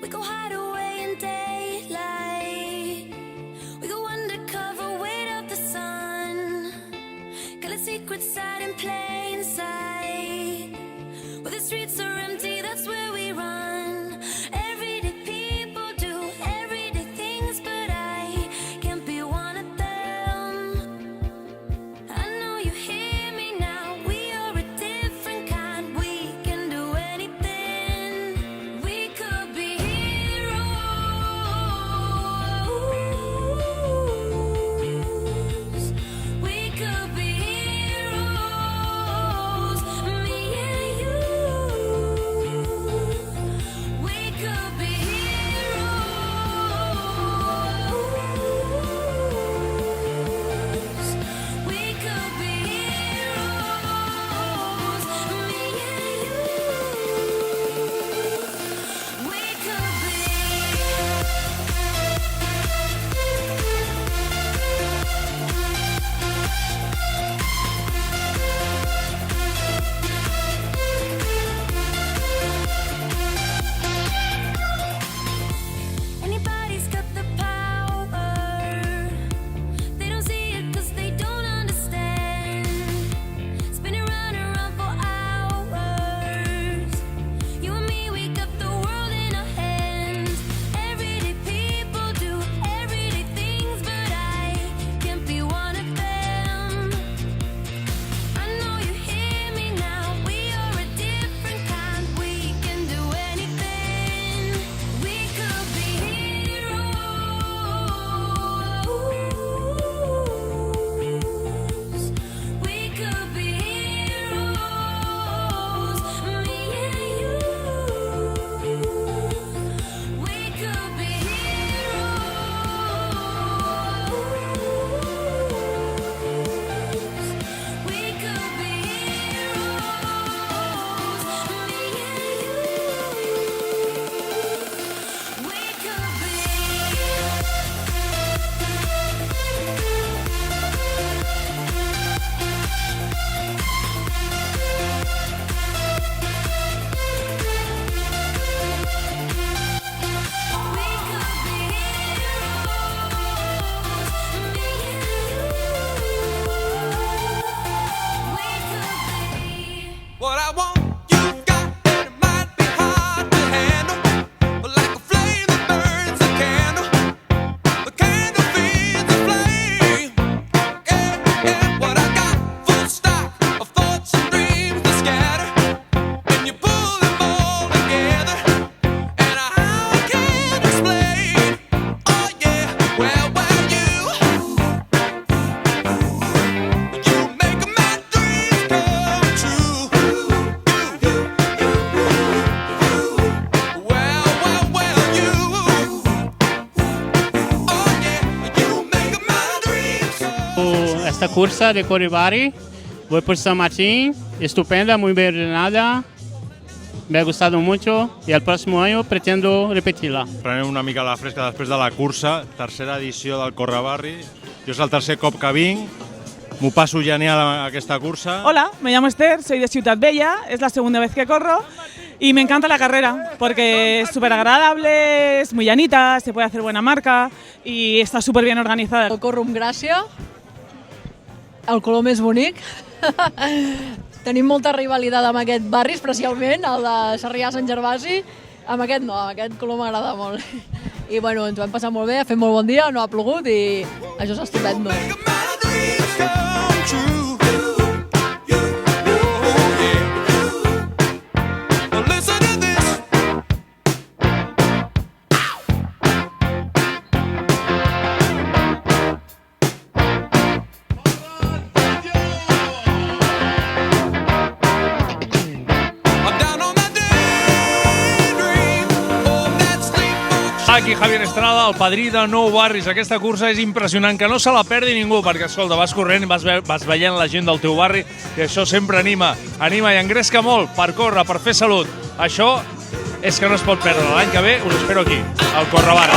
We go hide away in daylight. We go undercover, wait out the sun. Got a secret side in plain sight. Where the streets are empty, that's where we run. Everyday people do everyday things, but I can't be one of them. I know you hear me now. We are a different kind. We can do anything. We could be heroes. We could be heroes. Me and you. We could be heroes. We could be heroes. Me and you. We could be. Anybody's got the power. They don't see it 'cause they don't understand. Spinning round and round for hours. You and me, we got the world in our hands. Everyday people do everyday things, but I can't be one of them. I know you hear me now. We are a different kind. We can do anything. We could be heroes. We could be heroes. Me and you. We could be heroes. We could be heroes. Me and you. We could be. What I want, you've got, and it might be hard to handle. But like a flame that burns a candle, the candle feeds the flame. Yeah, yeah, what I got, full stock of thoughts and dreams to scatter. And you pull them all together, and I can't explain. Oh yeah, well, you make my dreams come true. Esta cursa de Coribari, voy por San Martín, estupenda, muy bien ordenada, me ha gustado mucho y el próximo año pretendo repetirla. Prenem una mica la fresca després de la cursa, tercera edició del Correbarri. Jo és el tercer cop que vinc, m'ho passo genial amb aquesta cursa. Hola, me llamo Esther, soy de Ciutat Bella, es la segunda vez que corro y me encanta la carrera porque es súper agradable, es muy llanita, se puede hacer buena marca y está súper bien organizada. Corro amb Gràcia, el color més bonic. Tenim molta rivalitat amb aquest barri, especialment el de Sarrià-Sant Gervasi. Amb aquest no, amb aquest color m'agrada molt. I bueno, ens ho hem passat molt bé, ha fet molt bon dia, no ha plogut i això és estupendo. Aquí Javier Estrada, el padrí de Nou Barris. Aquesta cursa és impressionant, que no se la perdi ningú, perquè, escolta, vas corrent, vas veient la gent del teu barri i això sempre anima i engresca molt per córrer, per fer salut. Això és que no es pot perdre. L'any que ve us espero aquí, al Correbarri.